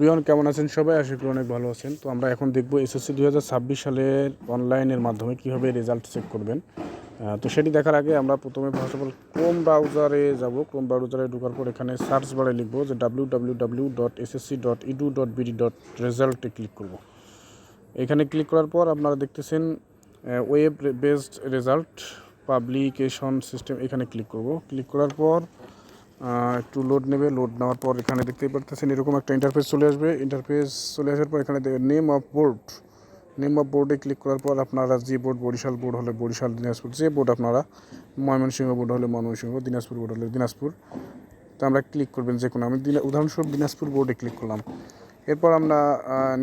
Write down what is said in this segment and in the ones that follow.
প্রিয়ন কেমন আছেন সবাই? আশা করি অনেক ভালো আছেন। তো আমরা এখন দেখব এসএসসি 2026 সালের অনলাইনের মাধ্যমে কীভাবে রেজাল্ট চেক করবেন। তো সেটি দেখার আগে আমরা প্রথমে ফার্স্ট অফ অল ক্রোম ব্রাউজারে যাব। ক্রোম ব্রাউজারে ঢোকার পর এখানে সার্চ বারে লিখব যে www.ssc.edu.bd.result ক্লিক করব। এখানে ক্লিক করার পর আপনারা দেখতেছেন web based result publication system, এখানে ক্লিক করব। ক্লিক করার পর একটু লোড নেবে। লোড নেওয়ার পর এখানে দেখতেই পারতেছেন এরকম একটা ইন্টারফেস চলে আসবে। ইন্টারফেস চলে আসার পর এখানে নেম অফ বোর্ডে ক্লিক করার পর আপনারা যে বোর্ড, বরিশাল বোর্ড হলে বরিশাল, দিনাজপুর যে বোর্ড আপনারা, ময়মনসিংহ বোর্ড হলে ময়মনসিংহ, দিনাজপুর বোর্ড হলে দিনাজপুর, তো আমরা ক্লিক করবেন যে কোনো। আমি উদাহরণস্বরূপ দিনাজপুর বোর্ডে ক্লিক করলাম। এরপর আমরা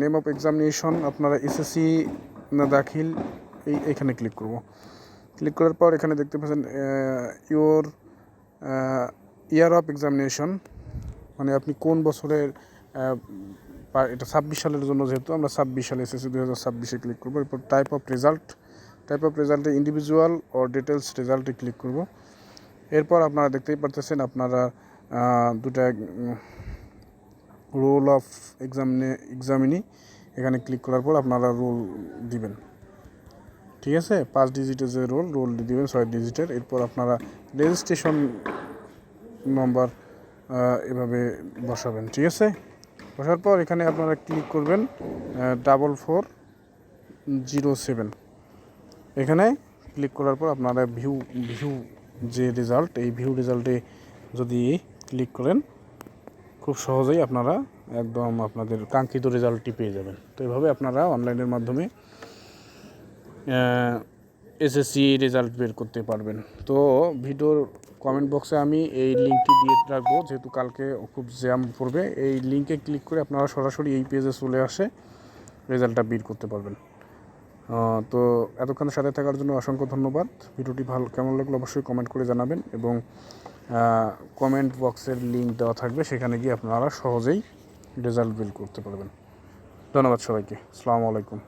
নেম অফ এক্সামিনেশন আপনারা এসএসসি না দাখিল এইখানে ক্লিক করব। ক্লিক করার পর এখানে দেখতে পাচ্ছেন ইওর ইয়ার অফ এক্সামিনেশন, মানে আপনি কোন বছরের, এটা 26 সালের জন্য, যেহেতু আমরা 26 সালে এসএসসি 2026-এ ক্লিক করবো। এরপর টাইপ অফ রেজাল্টে ইন্ডিভিজুয়াল ও ডিটেলস রেজাল্টে ক্লিক করব। এরপর আপনারা দেখতেই পারতেছেন আপনারা দুটা রোল অফ এক্সামিনি, এখানে ক্লিক করার পর আপনারা রোল দিবেন। ঠিক আছে, 5 ডিজিটের যে রোল দিবেন 6 ডিজিটের। এরপর আপনারা রেজিস্ট্রেশন নম্বর এভাবে বসাবেন। ঠিক আছে, বসার পর এখানে আপনারা ক্লিক করবেন 4407, এখানে ক্লিক করার পর আপনারা ভিউ যে রেজাল্ট, এই ভিউ রেজাল্টে যদি ক্লিক করেন খুব সহজেই আপনারা একদম আপনাদের কাঙ্ক্ষিত রেজাল্টটি পেয়ে যাবেন। তো এভাবে আপনারা অনলাইনের মাধ্যমে এসএসসি রেজাল্ট বের করতে পারবেন। তো ভিডিওর কমেন্ট বক্সে আমি এই লিঙ্কটি দিয়ে রাখবো, যেহেতু কালকে খুব জ্যাম পড়বে। এই লিঙ্কে ক্লিক করে আপনারা সরাসরি এই পেজে চলে আসে রেজাল্টটা বের করতে পারবেন। তো এতক্ষণ সাথে থাকার জন্য অসংখ্য ধন্যবাদ। ভিডিওটি কেমন লাগলো অবশ্যই কমেন্ট করে জানাবেন, এবং কমেন্ট বক্সের লিঙ্ক দেওয়া থাকবে, সেখানে গিয়ে আপনারা সহজেই রেজাল্ট বের করতে পারবেন। ধন্যবাদ সবাইকে। আসসালামু আলাইকুম।